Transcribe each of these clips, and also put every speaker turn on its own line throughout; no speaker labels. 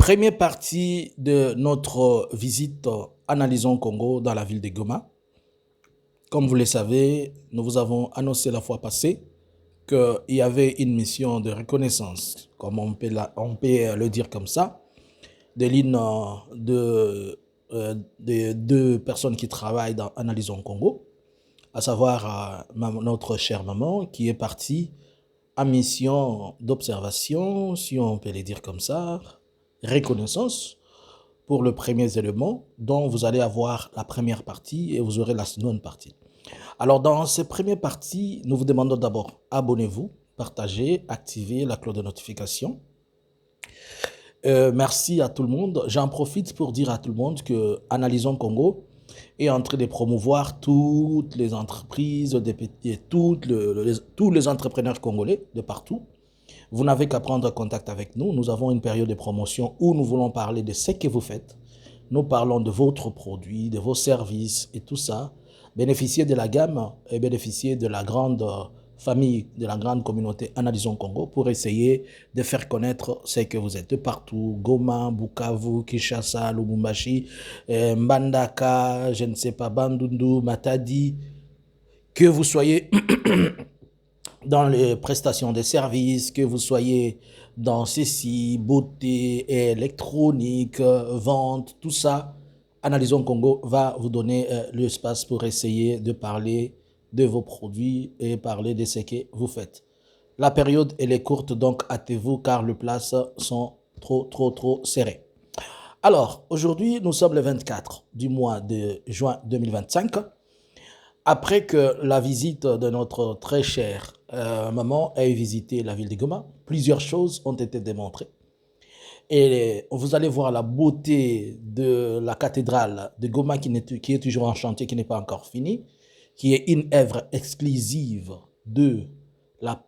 Première partie de notre visite Analysons Congo dans la ville de Goma. Comme vous le savez, nous vous avons annoncé la fois passée qu'il y avait une mission de reconnaissance, comme on peut le dire comme ça, de l'une des deux personnes qui travaillent dans Analysons Congo, à savoir notre chère maman qui est partie en mission d'observation, si on peut le dire comme ça, reconnaissance, pour le premier élément, dont vous allez avoir la première partie et vous aurez la seconde partie. Alors, dans cette première partie, nous vous demandons d'abord, abonnez-vous, partagez, activez la cloche de notification. Merci à tout le monde. J'en profite pour dire à tout le monde que Analysons Congo est en train de promouvoir toutes les entreprises, tous les entrepreneurs congolais de partout. Vous n'avez qu'à prendre contact avec nous. Nous avons une période de promotion où nous voulons parler de ce que vous faites. Nous parlons de votre produit, de vos services et tout ça. Bénéficiez de la gamme et bénéficiez de la grande famille, de la grande communauté Analysons Congo pour essayer de faire connaître ce que vous êtes de partout. Goma, Bukavu, Kinshasa, Lubumbashi, Mbandaka, je ne sais pas, Bandundu, Matadi. Que vous soyez dans les prestations de services, que vous soyez dans ceci, beauté, électronique, vente, tout ça, Analysons Congo va vous donner l'espace pour essayer de parler de vos produits et parler de ce que vous faites. La période, elle est courte, donc hâtez-vous car les places sont trop serrées. Alors, aujourd'hui, nous sommes le 24 du mois de juin 2025. Après que la visite de notre très chère maman ait visité la ville de Goma, plusieurs choses ont été démontrées. Et vous allez voir la beauté de la cathédrale de Goma qui est toujours en chantier, qui n'est pas encore finie, qui est une œuvre exclusive de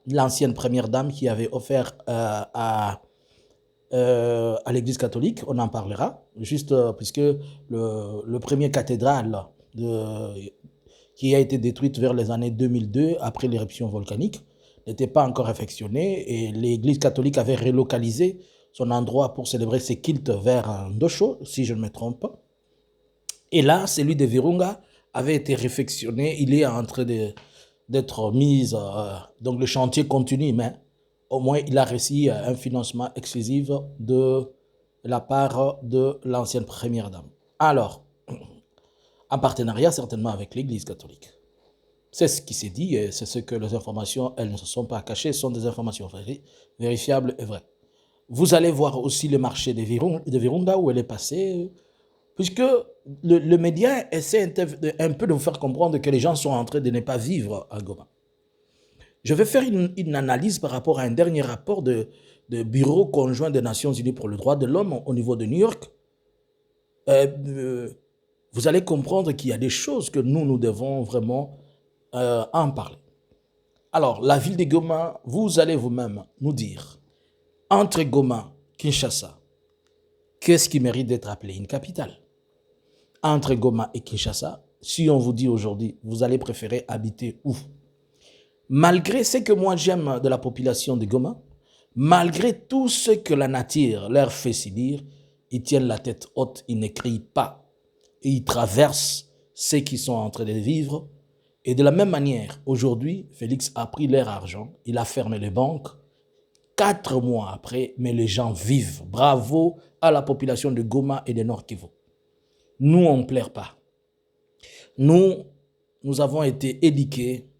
l'ancienne première dame qui avait offert à l'église catholique. On en parlera, juste puisque le premier cathédrale qui a été détruite vers les années 2002 après l'éruption volcanique, n'était pas encore affectionnée et l'église catholique avait relocalisé son endroit pour célébrer ses cultes vers Ndosho, si je ne me trompe pas. Et là, celui de Virunga avait été réfectionné, il est en train d'être mis, donc le chantier continue, mais au moins il a reçu un financement exclusif de la part de l'ancienne première dame. Alors, en partenariat certainement avec l'Église catholique. C'est ce qui s'est dit et c'est ce que les informations, elles ne se sont pas cachées, ce sont des informations vérifiables et vraies. Vous allez voir aussi le marché de Virunga où elle est passée, puisque le média essaie un peu de vous faire comprendre que les gens sont en train de ne pas vivre à Goma. Je vais faire une analyse par rapport à un dernier rapport de Bureau conjoint des Nations Unies pour le droit de l'homme au niveau de New York. Vous allez comprendre qu'il y a des choses que nous devons vraiment en parler. Alors, la ville de Goma, vous allez vous-même nous dire, entre Goma, Kinshasa, qu'est-ce qui mérite d'être appelé une capitale? Entre Goma et Kinshasa, si on vous dit aujourd'hui, vous allez préférer habiter où? Malgré ce que moi j'aime de la population de Goma, malgré tout ce que la nature leur fait subir, ils tiennent la tête haute, ils ne crient pas. Et ils traversent ceux qui sont en train de vivre. Et de la même manière, aujourd'hui, Félix a pris leur argent, il a fermé les banques. 4 mois après, mais les gens vivent. Bravo à la population de Goma et de Nord Kivu. Nous, on ne plaire pas. Nous avons été éduqués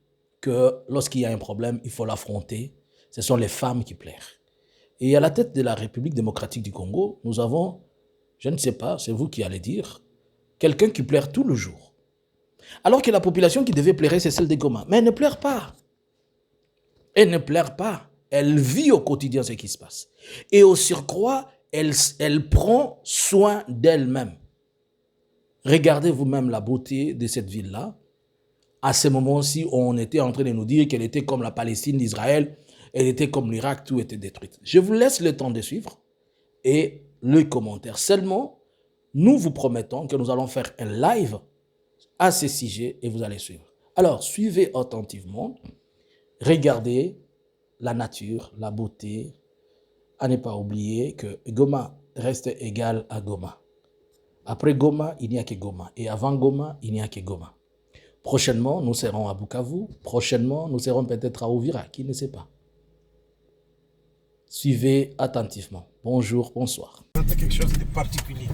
que lorsqu'il y a un problème, il faut l'affronter. Ce sont les femmes qui plairent. Et à la tête de la République démocratique du Congo, nous avons, je ne sais pas, c'est vous qui allez dire, quelqu'un qui pleure tout le jour. Alors que la population qui devait pleurer, c'est celle de Goma. Mais elle ne pleure pas. Elle ne pleure pas. Elle vit au quotidien ce qui se passe. Et au surcroît, elle prend soin d'elle-même. Regardez vous-même la beauté de cette ville-là. À ce moment-ci, on était en train de nous dire qu'elle était comme la Palestine d'Israël, elle était comme l'Irak, tout était détruit. Je vous laisse le temps de suivre et le commentaire. Seulement, nous vous promettons que nous allons faire un live à ce sujet et vous allez suivre. Alors, suivez attentivement, regardez la nature, la beauté. À ne pas oublier que Goma reste égal à Goma. Après Goma, il n'y a que Goma. Et avant Goma, il n'y a que Goma. Prochainement, nous serons à Bukavu. Prochainement, nous serons peut-être à Uvira. Qui ne sait pas? Suivez attentivement. Bonjour, bonsoir.
C'est quelque chose de particulier.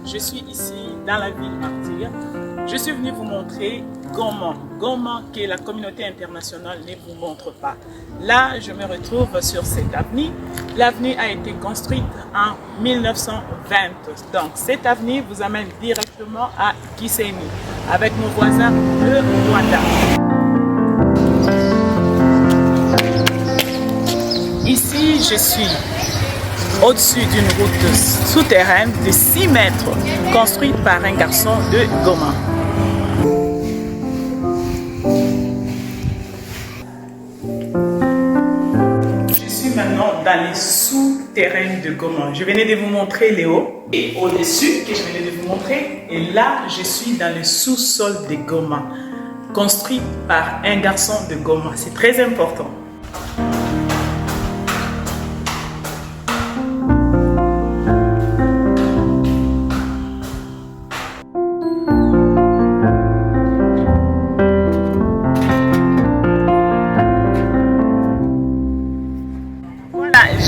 Je suis ici dans la ville martyre. Je suis venu vous montrer Goma. Goma que la communauté internationale ne vous montre pas. Là, je me retrouve sur cette avenue. L'avenue a été construite en 1920. Donc, cette avenue vous amène directement à Gisenyi, avec nos voisins, le Rwanda. Ici, je suis au-dessus d'une route souterraine de 6 mètres, construite par un garçon de Goma. Je suis maintenant dans les souterrains de Goma. Je venais de vous montrer les hauts et au-dessus que je venais de vous montrer. Et là, je suis dans le sous-sol de Goma, construit par un garçon de Goma. C'est très important.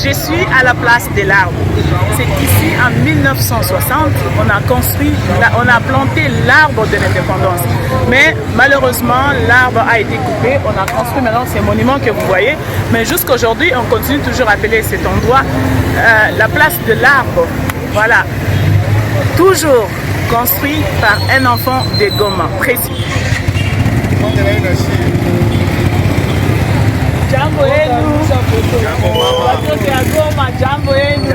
Je suis à la place de l'arbre. C'est ici en 1960 on a planté l'arbre de l'indépendance. Mais malheureusement l'arbre a été coupé. On a construit maintenant ces monuments que vous voyez. Mais jusqu'aujourd'hui on continue toujours à appeler cet endroit la place de l'arbre. Voilà. Toujours construit par un enfant de Goma, précis. Jambo yenu, watoto ya Goma, jambo yenu,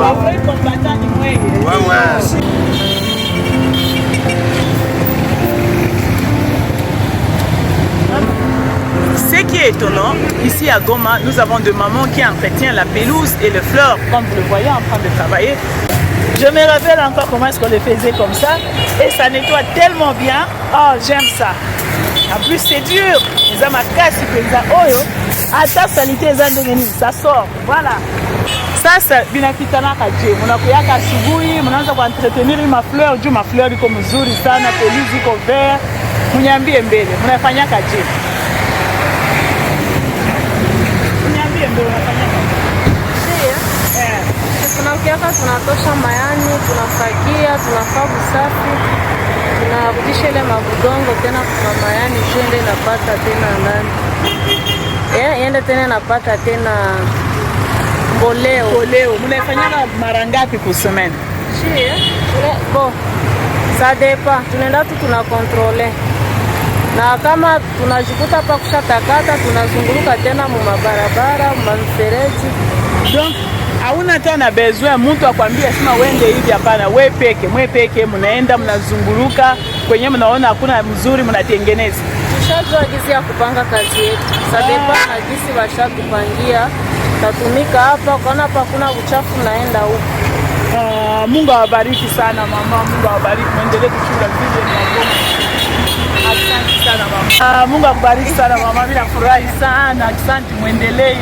wafai kombatani mwenge. Ce qui est étonnant, ici à Goma, nous avons des mamans qui entretiennent la pelouse et les fleurs, comme vous le voyez en train de travailler. Je me rappelle encore comment est-ce qu'on le faisait comme ça, et ça nettoie tellement bien. Oh, j'aime ça. En plus, c'est dur. Les amakasi, ata salite ça sort. Voilà. Ça, binakitana kaje. Munakuyaka asubuhi, mnaanza kuentretenir ma fleur, juu ma fleur iko mzuri sana, peluzi iko vert. Munyambie mbele, mnafanya kaje. Munyambie mbele mnafanya kaje.
Tunakiaka tunatosha mayani, tunafagia, tunafaa usafi. Tunarudisha ile mabudongo tena kwa mayani shende napata tena ndani. Yende tena napata tena mboleo.
Mnafanyana mara ngapi kwa semaine?
Bon. Ça dépend. Tunaenda tu tunakontrole. Na kama tunajikuta pa kushatakata tunazunguruka tena mu mabarabara, mu mfereji.
Donc hauna tena besoin mtu akwambia sema wende hivi, hapana. Wewe peke mnaenda mnazunguruka kwenye mnaona hakuna mzuri mnatengeneza.
Tushajua jinsi ya kupanga kazi yetu. Sadepa na jinsi washatupangia. Tatumika hapa kana hapa kuna uchafu naenda huko.
Mungu awabariki sana mama, Mungu awabariki, muendelee kuchunga vile na Goma. Asante sana mama. Mungu akubariki sana mama, mimi nafurahi sana. Asante, muendelee.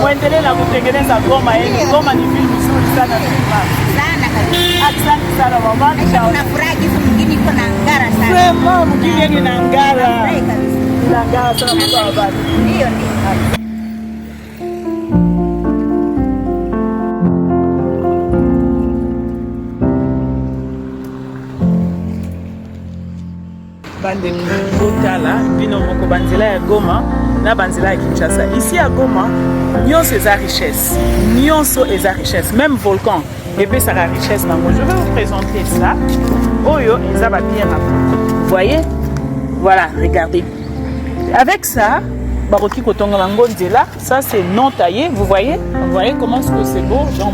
Muendelee na kutengeneza Goma yenu. Goma ni vitu nzuri sana mama.
Sana kabisa.
Asante sana mama.
Tunafurahi jinsi mwingine iko na ngara sana.
Sema mwingine ni na ngara.
Nafurahi kabisa.
Na ngara sana Mungu awabariki.
Ndio.
Bande kotala bino moko banzela ya Goma na banzela ya Kinshasa. Ici à Goma, nyonso eza richesse. Nyonso eza richesse. Même volcan, et ça la richesse nango. Je vais vous présenter ça. Oyo eza ba pierre à vous voyez? Voilà, regardez. Avec ça, Baroki Kotongalango Nzela, ça c'est non taillé, vous voyez comment est-ce que c'est beau, genre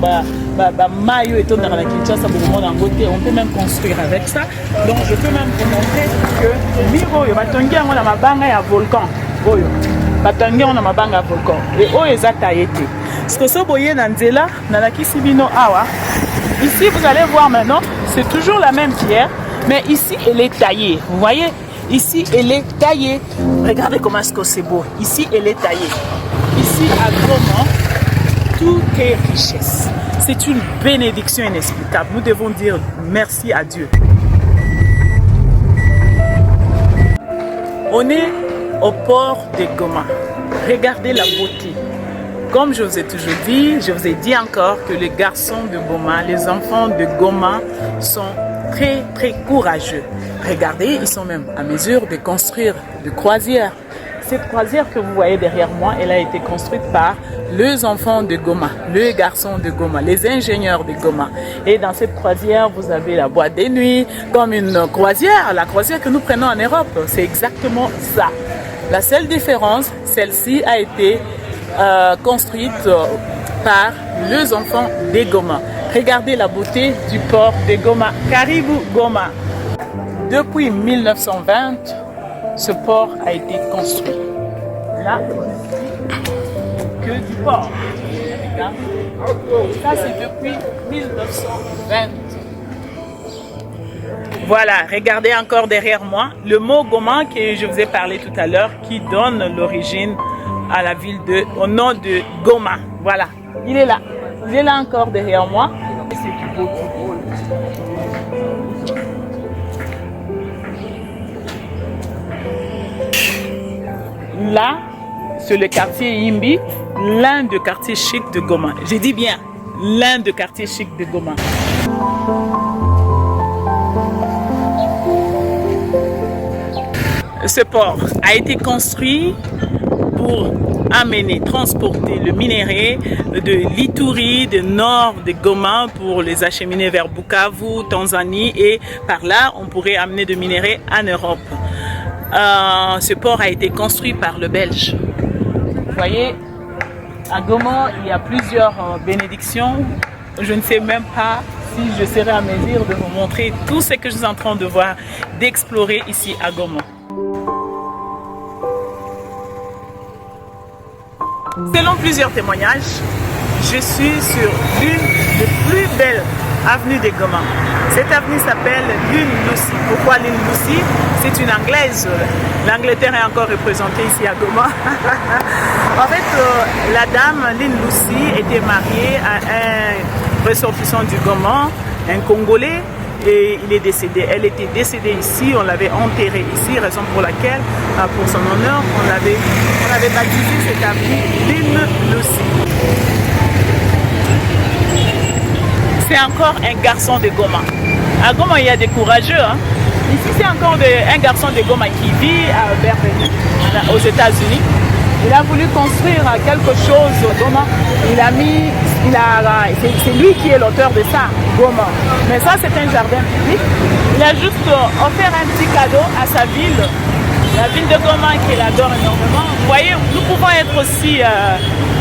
maillot et tout dans la Kinshasa, on peut même construire avec ça. Donc je peux même vous montrer que Miro, Batongi on a ma banga à volcan, Batongi on a ma banga à volcan, et oh ils ont taillé. Ce que ce boye Nzela, Nanaki Sibino Awa, ici vous allez voir maintenant, c'est toujours la même pierre, mais ici elle est taillée, vous voyez. Ici, elle est taillée. Regardez comment est-ce que c'est beau. Ici, elle est taillée. Ici, à Goma, tout est richesse. C'est une bénédiction inexplicable. Nous devons dire merci à Dieu. On est au port de Goma. Regardez la beauté. Comme je vous ai toujours dit, je vous ai dit encore que les garçons de Goma, les enfants de Goma sont très très courageux. Regardez, ils sont même à mesure de construire des croisières. Cette croisière que vous voyez derrière moi, elle a été construite par les enfants de Goma, les garçons de Goma, les ingénieurs de Goma. Et dans cette croisière, vous avez la boîte de nuit, comme une croisière, la croisière que nous prenons en Europe. C'est exactement ça. La seule différence, celle-ci a été construite par les enfants de Goma. Regardez la beauté du port de Goma, Caribou Goma. Depuis 1920, ce port a été construit. Là, que du port. Ça, c'est depuis 1920. Voilà, regardez encore derrière moi le mot Goma que je vous ai parlé tout à l'heure, qui donne l'origine à la ville au nom de Goma. Voilà, il est là. Il est là encore derrière moi. Et c'est du beau. Là, c'est le quartier Yimbi, l'un des quartiers chics de Goma. J'ai dit bien, l'un des quartiers chics de Goma. Ce port a été construit pour amener, transporter le minerai de l'Ituri, du nord de Goma, pour les acheminer vers Bukavu, Tanzanie, et par là, on pourrait amener de minerai en Europe. Ce port a été construit par le Belge. Vous voyez, à Goma, il y a plusieurs bénédictions. Je ne sais même pas si je serai à mesure de vous montrer tout ce que je suis en train de voir, d'explorer ici à Goma. Selon plusieurs témoignages, je suis sur l'une des plus belles avenues de Goma. Cette avenue s'appelle Lune Lucy. Pourquoi Lune Lucy? C'est une Anglaise. L'Angleterre est encore représentée ici à Goma. En fait, la dame Lune Lucy était mariée à un ressortissant du Goma, un Congolais, et il est décédé. Elle était décédée ici, on l'avait enterrée ici, raison pour laquelle, pour son honneur, on avait baptisé cette avenue Lune Lucy. C'est encore un garçon de Goma. À Goma, il y a des courageux. Hein? Ici, c'est encore un garçon de Goma qui vit à Beverly, aux États-Unis. Il a voulu construire quelque chose au Goma. C'est lui qui est l'auteur de ça, Goma. Mais ça, c'est un jardin public. Il a juste offert un petit cadeau à sa ville, la ville de Goma, qu'il adore énormément. Vous voyez, nous pouvons être aussi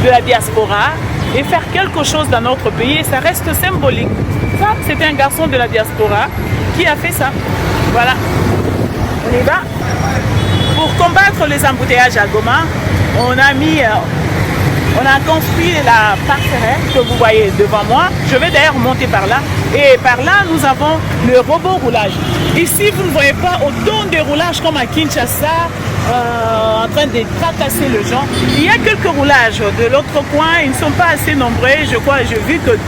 de la diaspora et faire quelque chose dans notre pays, ça reste symbolique. Ça, c'était un garçon de la diaspora qui a fait ça. Voilà. On y va. Pour combattre les embouteillages à Goma, on a construit la passerelle que vous voyez devant moi. Je vais d'ailleurs monter par là. Et par là, nous avons le robot roulage. Ici, vous ne voyez pas autant de roulages comme à Kinshasa, en train de tracasser les gens. Il y a quelques roulages de l'autre coin. Ils ne sont pas assez nombreux. Je crois, j'ai vu que 2.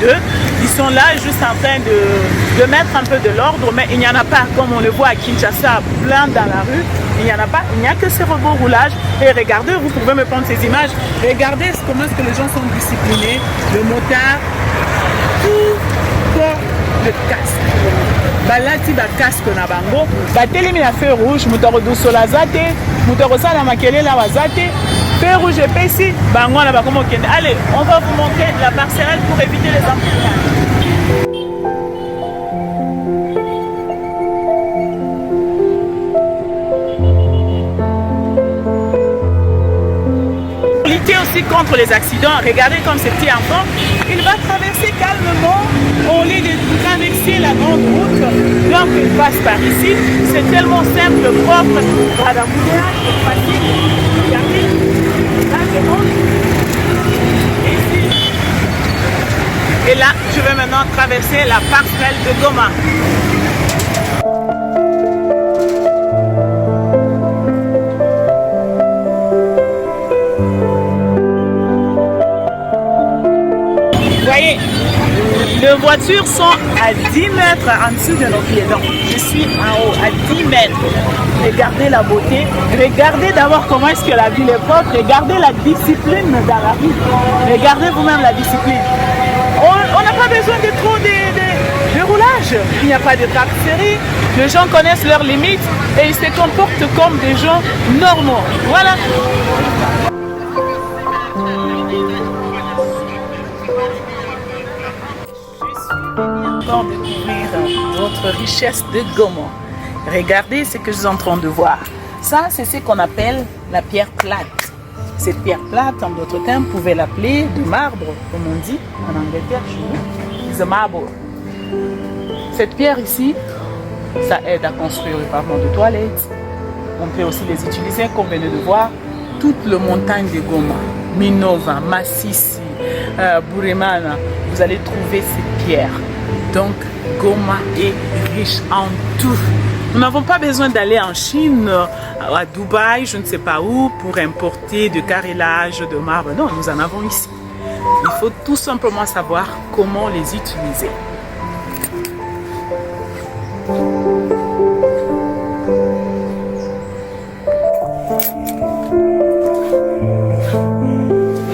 Ils sont là juste en train de mettre un peu de l'ordre. Mais il n'y en a pas, comme on le voit à Kinshasa, plein dans la rue. Il n'y en a pas. Il n'y a que ces robots roulages. Et regardez, vous pouvez me prendre ces images. Regardez comment est-ce que les gens sont disciplinés. Le motard, tout pour le casque. Balati ba casque na bango. Batelemi na feu rouge. Mutaro dusola zate. Mutaro sala makele la wazate. Feu rouge épais. Bango na bakomo kende. Allez, on va vous montrer la passerelle pour éviter les embouteillages. lutter aussi contre les accidents. Regardez comme ce petit enfant, il va traverser calmement au lieu de traverser la grande route. Donc il passe par ici. C'est tellement simple, propre. Voilà, c'est facile. Regardez, là c'est bon. Ici. Et là, je vais maintenant traverser la passerelle de Goma. Voyez, les voitures sont à 10 mètres en dessous de nos pieds. Donc, je suis en haut, à 10 mètres. Regardez la beauté. Regardez d'abord comment est-ce que la ville est propre. Regardez la discipline dans la ville. Regardez vous-même la discipline. On n'a pas besoin de trop de roulage. Il n'y a pas de taxerie. Les gens connaissent leurs limites et ils se comportent comme des gens normaux. Voilà. Encore découvrir d'autres richesses de Goma. Regardez ce que je suis en train de voir. Ça, c'est ce qu'on appelle la pierre plate. Cette pierre plate, en d'autres termes, vous pouvez l'appeler de marbre, comme on dit en Angleterre chez nous. The marble. Cette pierre ici, ça aide à construire le pavement de toilettes. On peut aussi les utiliser, comme vous venez de voir, toute la montagne de Goma, Minova, Massissi, Buremana. Vous allez trouver ces pierres. Donc, Goma est riche en tout. Nous n'avons pas besoin d'aller en Chine, à Dubaï, je ne sais pas où, pour importer de carrelage, de marbre. Non, nous en avons ici. Il faut tout simplement savoir comment les utiliser.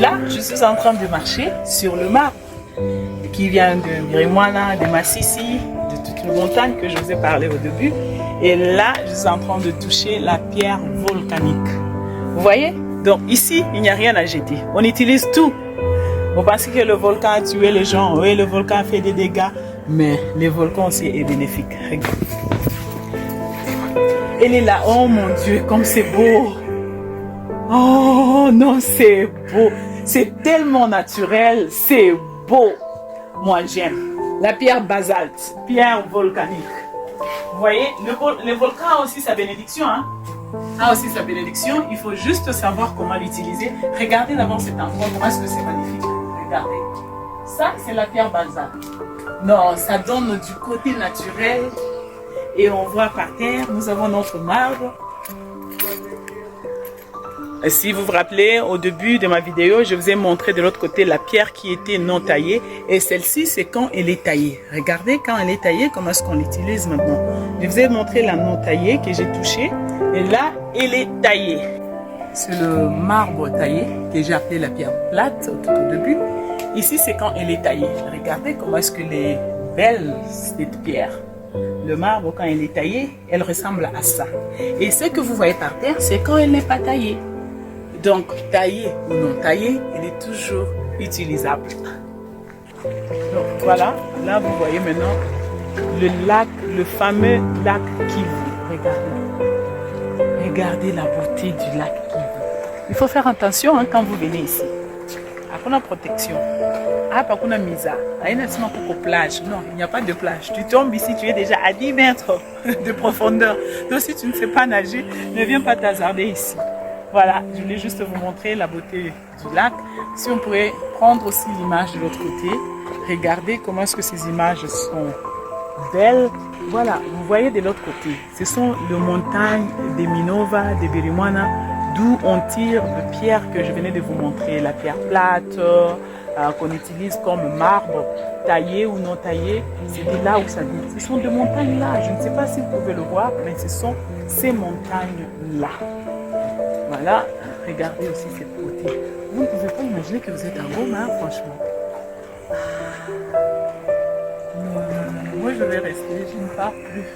Là, je suis en train de marcher sur le marbre qui vient de Birimwana, de Massissi, de toutes les montagnes que je vous ai parlé au début. Et là, je suis en train de toucher la pierre volcanique. Vous voyez? Donc ici, il n'y a rien à jeter. On utilise tout. Vous pensez que le volcan a tué les gens? Oui, le volcan a fait des dégâts. Mais le volcan aussi est bénéfique. Elle est là. Oh mon Dieu, comme c'est beau. Oh non, c'est beau. C'est tellement naturel. C'est beau. Moi, j'aime. La pierre basalte, pierre volcanique. Vous voyez, le volcan a aussi sa bénédiction. Hein? A aussi sa bénédiction. Il faut juste savoir comment l'utiliser. Regardez d'abord cet endroit. Comment est-ce que c'est magnifique? Regardez. Ça, c'est la pierre basalte. Non, ça donne du côté naturel. Et on voit par terre, nous avons notre marbre. Si vous vous rappelez, au début de ma vidéo, je vous ai montré de l'autre côté la pierre qui était non taillée. Et celle-ci, c'est quand elle est taillée. Regardez quand elle est taillée, comment est-ce qu'on l'utilise maintenant. Je vous ai montré la non taillée que j'ai touchée. Et là, elle est taillée. C'est le marbre taillé que j'ai appelé la pierre plate tout au début. Ici, c'est quand elle est taillée. Regardez comment est-ce qu'elle est belle, cette pierre. Le marbre, quand elle est taillée, elle ressemble à ça. Et ce que vous voyez par terre, c'est quand elle n'est pas taillée. Donc, taillé ou non taillé, il est toujours utilisable. Donc, voilà. Là, vous voyez maintenant le lac, le fameux lac Kivu. Regardez. Regardez la beauté du lac Kivu. Il faut faire attention hein, quand vous venez ici. Après, protection. Ah, par contre, misa. Il n'y a pas de plage. Non, il n'y a pas de plage. Tu tombes ici, tu es déjà à 10 mètres de profondeur. Donc, si tu ne sais pas nager, ne viens pas t'hasarder ici. Voilà, je voulais juste vous montrer la beauté du lac. Si on pourrait prendre aussi l'image de l'autre côté, regardez comment est-ce que ces images sont belles. Voilà, vous voyez de l'autre côté, ce sont les montagnes de Minova, de Birimwana, d'où on tire de pierres que je venais de vous montrer, la pierre plate qu'on utilise comme marbre, taillé ou non taillé. C'est de là où ça vient. Ce sont des montagnes là, je ne sais pas si vous pouvez le voir, mais ce sont ces montagnes là. Voilà, regardez aussi cette beauté. Vous ne pouvez pas imaginer que vous êtes à Goma, franchement. Non, moi je vais rester, je ne pars plus.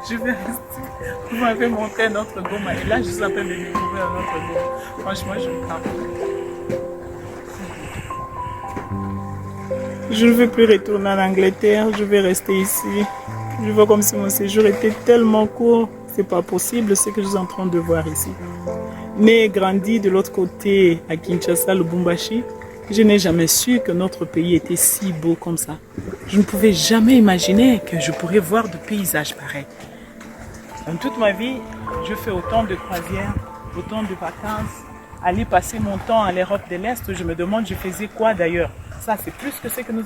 Je vais rester. Vous m'avez montré notre Goma et là je suis en train de découvrir notre Goma. Franchement, je ne pars plus. Je ne veux plus retourner en Angleterre, je vais rester ici. Je vois comme si mon séjour était tellement court. C'est pas possible ce que je suis en train de voir ici. né et grandi de l'autre côté à Kinshasa, Lubumbashi, je n'ai jamais su que notre pays était si beau comme ça. Je ne pouvais jamais imaginer que je pourrais voir de paysages pareils. Dans toute ma vie, je fais autant de croisières, autant de vacances. Aller passer mon temps à l'Europe de l'Est, je me demande je faisais quoi d'ailleurs. Ça, c'est plus que ce que nous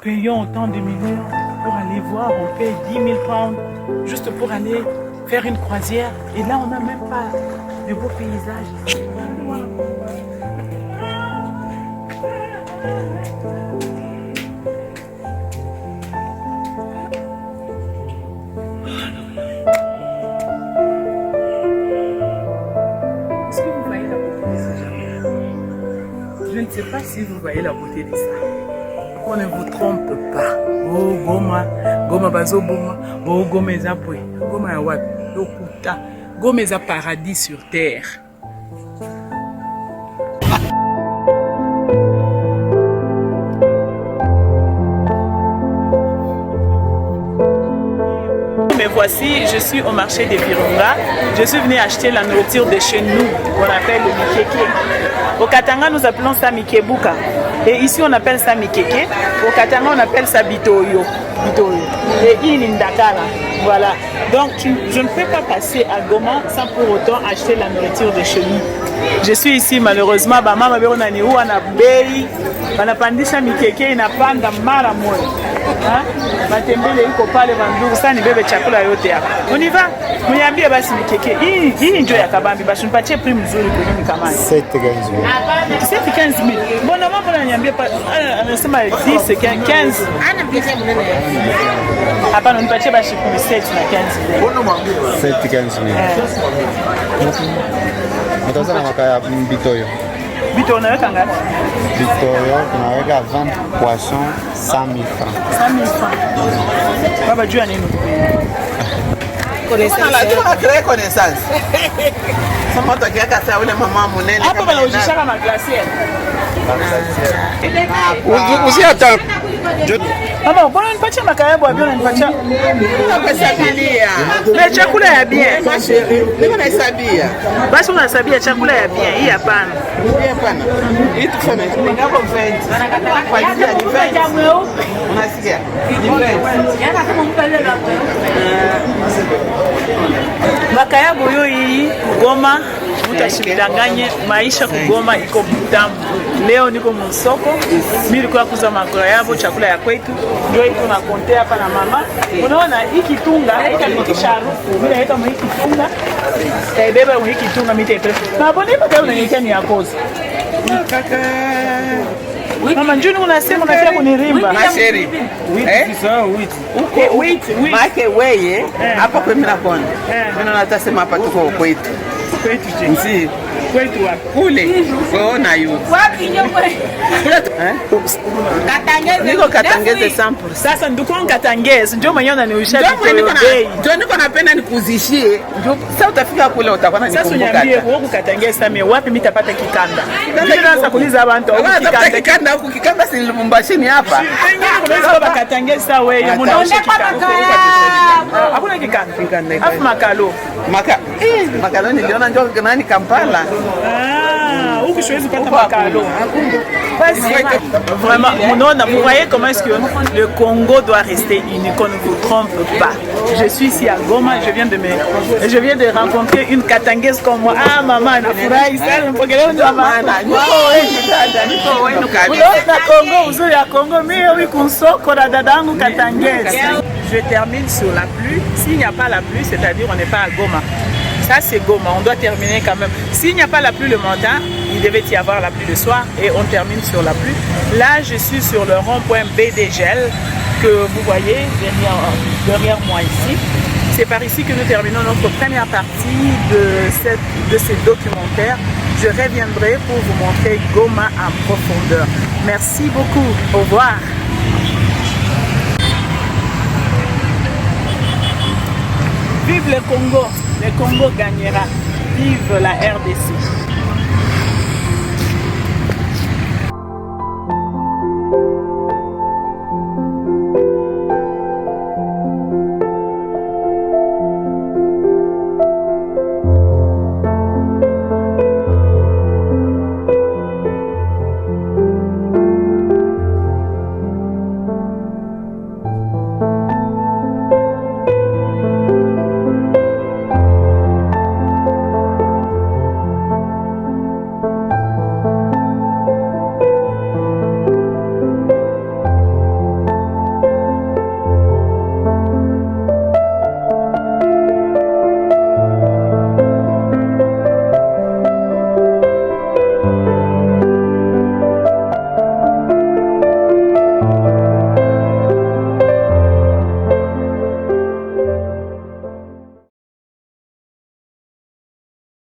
payons autant de millions pour aller voir. On paye 10 000 pounds juste pour aller faire une croisière. Et là, on n'a même pas de beaux paysages. Est-ce que vous voyez la beauté de ce jardin? Je ne sais pas si vous voyez la beauté de ça. On ne vous trompe pas. Oh, Goma, Goma bazo Boma, oh, Goma ezapwe, Goma ya wapi, lokuta, Goma eza paradis sur terre. Me voici, je suis au marché de Virunga. Je suis venu acheter la nourriture de chez nous, qu'on appelle le mikeke. Au Katanga, nous appelons ça mikebuka. Et ici, on appelle ça mikeke. Au Katanga, on appelle ça bitoyo. Et il indakala. Voilà. Donc, je ne peux pas passer à Goma sans pour autant acheter la nourriture de chez nous. Je suis ici, malheureusement, maman m'a dit où on a bei. Banapandisha mikeke inapanda mara moja. Matembele iko pale bandugu sana nibebe chakula yote hapa. Univa? Mniambie basi mikeke. Hii ndio ya kabambi basi nipatie prix mzuri kwenye kamani. 7,000. Mbona mambo ananiambia anasema 10 15.
Ana pesa mnene.
Hapa nipatie basi 17 na 15.
Mbona mwambie 7,000. Mtazama makaya mbitoyo.
Bito unaweka ngapi?
Bitoyo tunaweka 20 poissons 100,000 francs.
100,000 francs. Baba jua nini?
Connaissance. Sama tokia kasa ule mama munene.
Hapo bana ujishaka na glacière.
Usiata.
Mama, mbona nipatia makayabu abio na nipatia?
Unahesabia.
Na chakula ya bien.
Niko nahesabia.
Basi unahesabia chakula ya bien. Hii hapana.
Hii hapana. Hii tufanye ngapo 20. Kwa ajili ya defense. Unasikia?
Makayabu hiyo hii Goma, mtashidanganye maisha kugoma iko mtamu. Leo niko msoko, mimi nilikuwa kuuza makayabu, chakula ya kwetu. Ndio iko na kontea hapa na mama. Unaona hiki tunga, hiki sharufu, mimi naita hiki tunga. Beba hiki tunga mimi tete. Na bwana hapa kama unanikia ni yakoza.
Kaka.
Mama njoo unasema unataka kunirimba.
Masheri.
Wait.
Make weye hapa kwa mimi nakonda. Mimi natasema hapa tuko kwetu.
Kwetu je?
Nzi.
Kwetu wapi?
Kule. Kuona yu.
Wapi nyomwe? Katangeze.
Niko katangeze 100%.
Sasa nduko katangeze ndio mwenyewe unaniusha bei.
Ndio niko napenda nikuzishie. Ndio sasa utafika kule utakuwa
Sasa
nikumbuka.
uniambie wewe katangeze mimi wapi mimi tapata kikanda? Mimi naanza kuuliza abantu au
Kikanda kikanda huku kikanda si Lubumbashi hapa.
Pengine unaweza baba katangeze wewe munaosha kikanda. Hakuna kikanda. Afu makalo.
Makalo niliona ndio nani Kampala.
Où je choisis pas makalo. Vraiment, vous voyez comment est-ce que le Congo doit rester uni, qu'on ne vous trompe pas. Je suis ici à Goma, je viens de rencontrer une Katangaise comme moi. Ah maman, nafurahi sana mpokeleo ndio maana. Congo, uzuri ya Congo, mimi kunsoko na dadangu Katangaise. Je termine sur la pluie. S'il n'y a pas la pluie, c'est-à-dire on n'est pas à Goma. Ça c'est Goma, on doit terminer quand même. S'il n'y a pas la pluie le matin, il devait y avoir la pluie le soir et on termine sur la pluie. Là, je suis sur le rond-point BDGL que vous voyez derrière moi ici. C'est par ici que nous terminons notre première partie de ce documentaire. Je reviendrai pour vous montrer Goma en profondeur. Merci beaucoup. Au revoir. Vive le Congo! Le Congo gagnera. Vive la RDC!